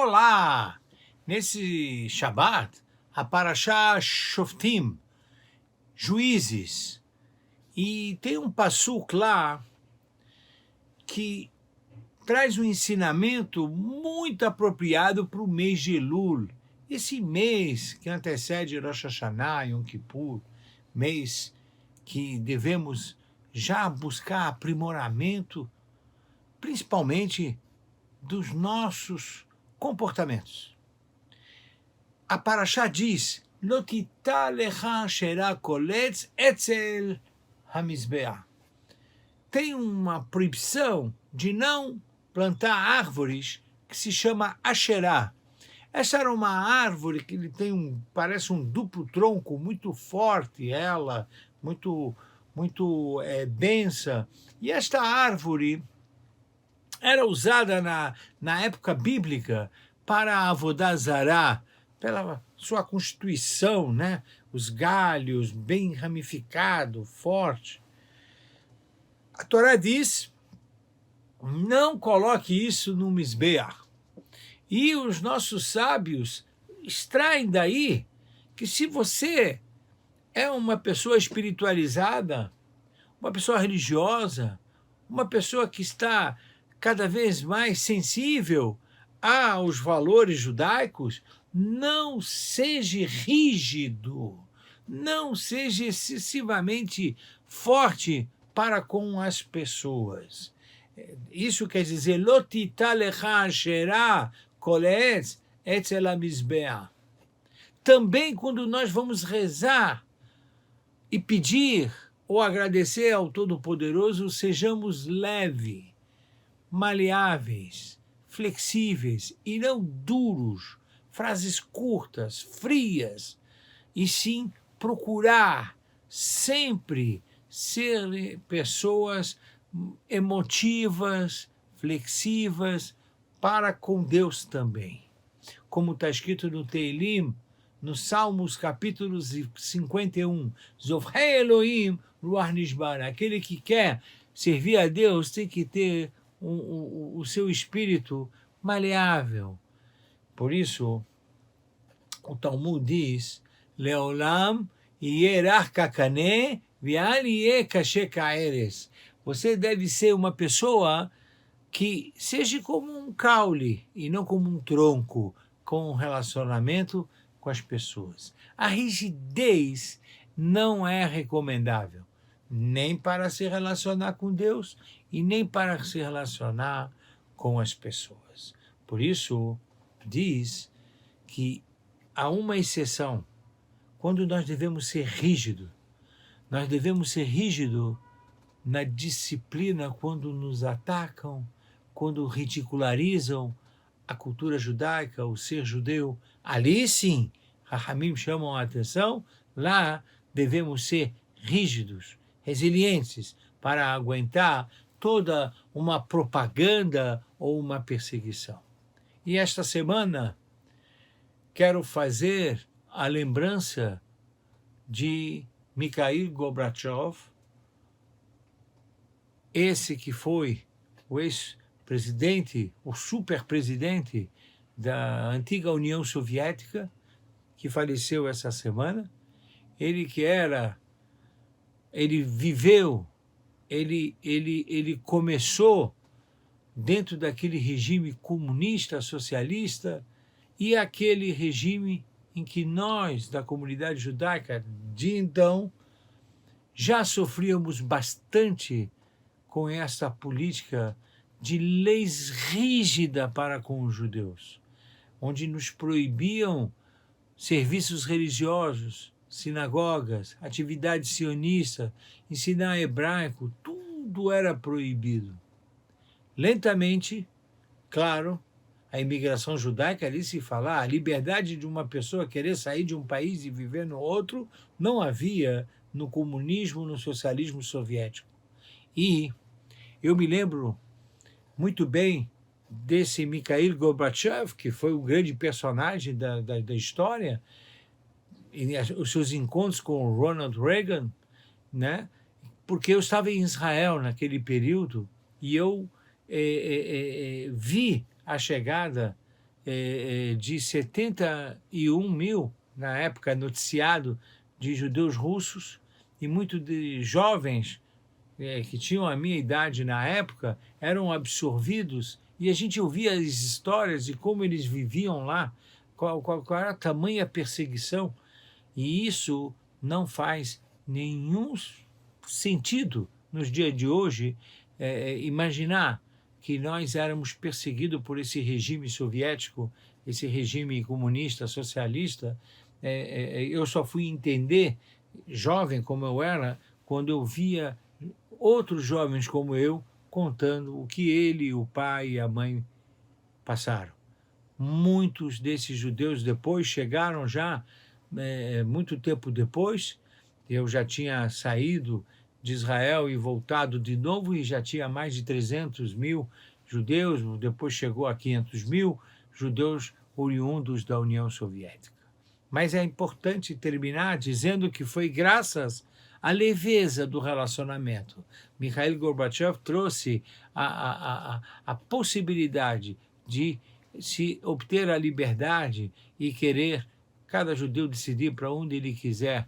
Olá! Nesse Shabat, a Parashá Shoftim, Juízes, e tem um passuk lá que traz um ensinamento muito apropriado para o mês de Elul, esse mês que antecede Rosh Hashanah e Yom Kippur, mês que devemos já buscar aprimoramento, principalmente dos nossos comportamentos. A Parashá diz: Lotita lecha shera koletz etzel hamizbeah. Tem uma proibição de não plantar árvores que se chama Asherá. Essa era uma árvore que ele tem parece um duplo tronco muito forte, muito densa. E esta árvore era usada na época bíblica para a Avodah Zará, pela sua constituição, né? Os galhos bem ramificados, forte. A Torá diz: não coloque isso no Mizbeach. E os nossos sábios extraem daí que se você é uma pessoa espiritualizada, uma pessoa religiosa, uma pessoa que está cada vez mais sensível aos valores judaicos, não seja rígido, não seja excessivamente forte para com as pessoas. Isso quer dizer, Lotita lecha shera koletz etzel hamizbeah. Também quando nós vamos rezar e pedir ou agradecer ao Todo-Poderoso, sejamos leves, maleáveis, flexíveis e não duros, frases curtas, frias, e sim procurar sempre ser pessoas emotivas, flexivas para com Deus também. Como está escrito no Teilim, nos Salmos, capítulos 51, Zovrei Elohim Ruach Nishbar, aquele que quer servir a Deus tem que ter o seu espírito maleável. Por isso, o Talmud diz: Leolam yerach kakane ve'al yeh kashe ka'eres. Você deve ser uma pessoa que seja como um caule e não como um tronco, com um relacionamento com as pessoas. A rigidez não é recomendável, nem para se relacionar com Deus e nem para se relacionar com as pessoas. Por isso, diz que há uma exceção, quando nós devemos ser rígidos. Nós devemos ser rígidos na disciplina quando nos atacam, quando ridicularizam a cultura judaica, o ser judeu. Ali sim, Rahamim chamam a atenção, lá devemos ser rígidos, resilientes, para aguentar toda uma propaganda ou uma perseguição. E esta semana quero fazer a lembrança de Mikhail Gorbachev, esse que foi o ex-presidente, o super-presidente da antiga União Soviética, que faleceu essa semana. Ele começou dentro daquele regime comunista, socialista, e aquele regime em que nós, da comunidade judaica de então, já sofríamos bastante com essa política de leis rígida para com os judeus, onde nos proibiam serviços religiosos, sinagogas, atividade sionista, ensinar hebraico, tudo era proibido. Lentamente, claro, a imigração judaica, ali se falar, a liberdade de uma pessoa querer sair de um país e viver no outro, não havia no comunismo, no socialismo soviético. E eu me lembro muito bem desse Mikhail Gorbachev, que foi um grande personagem da história, e os seus encontros com o Ronald Reagan, né? Porque eu estava em Israel naquele período e eu vi a chegada de 71 mil, na época noticiado, de judeus russos, e muitos de jovens que tinham a minha idade na época eram absorvidos, e a gente ouvia as histórias de como eles viviam lá, qual era a tamanha perseguição, e isso não faz nenhum sentido nos dias de hoje, imaginar que nós éramos perseguidos por esse regime soviético, esse regime comunista, socialista. Eu só fui entender, jovem como eu era, quando eu via outros jovens como eu contando o que ele, o pai e a mãe passaram. Muitos desses judeus depois chegaram já, muito tempo depois, eu já tinha saído de Israel e voltado de novo, e já tinha mais de 300 mil judeus, depois chegou a 500 mil judeus oriundos da União Soviética. Mas é importante terminar dizendo que foi graças à leveza do relacionamento. Mikhail Gorbachev trouxe a possibilidade de se obter a liberdade e querer cada judeu decidir para onde ele quiser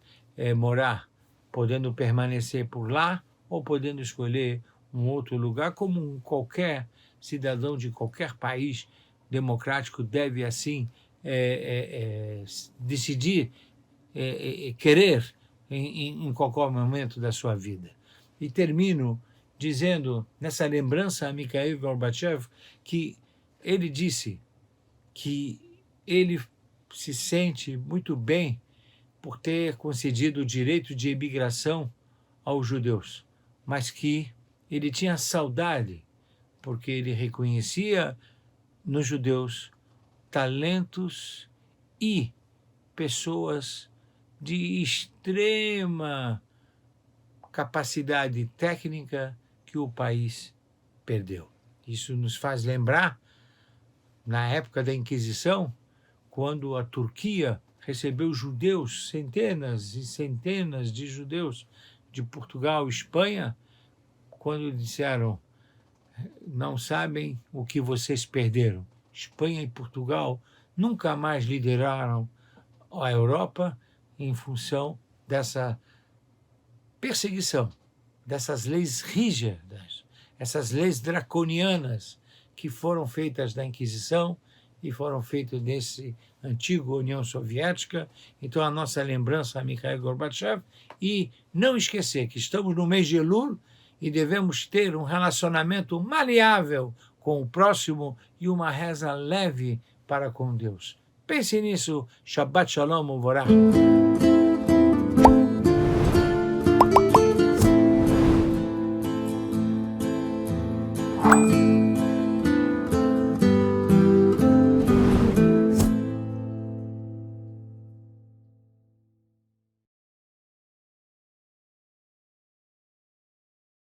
morar, podendo permanecer por lá ou podendo escolher um outro lugar, como qualquer cidadão de qualquer país democrático deve, assim, decidir, querer em qualquer momento da sua vida. E termino dizendo, nessa lembrança a Mikhail Gorbachev, que ele disse que ele se sente muito bem por ter concedido o direito de imigração aos judeus, mas que ele tinha saudade, porque ele reconhecia nos judeus talentos e pessoas de extrema capacidade técnica que o país perdeu. Isso nos faz lembrar, na época da Inquisição, quando a Turquia recebeu judeus, centenas e centenas de judeus de Portugal e Espanha, quando disseram: não sabem o que vocês perderam. Espanha e Portugal nunca mais lideraram a Europa em função dessa perseguição, dessas leis rígidas, essas leis draconianas que foram feitas na Inquisição e foram feitas nesse antigo União Soviética. Então, a nossa lembrança a Mikhail Gorbachev, e não esquecer que estamos no mês de Elul e devemos ter um relacionamento maleável com o próximo e uma reza leve para com Deus. Pense nisso. Shabbat Shalom Uvorach.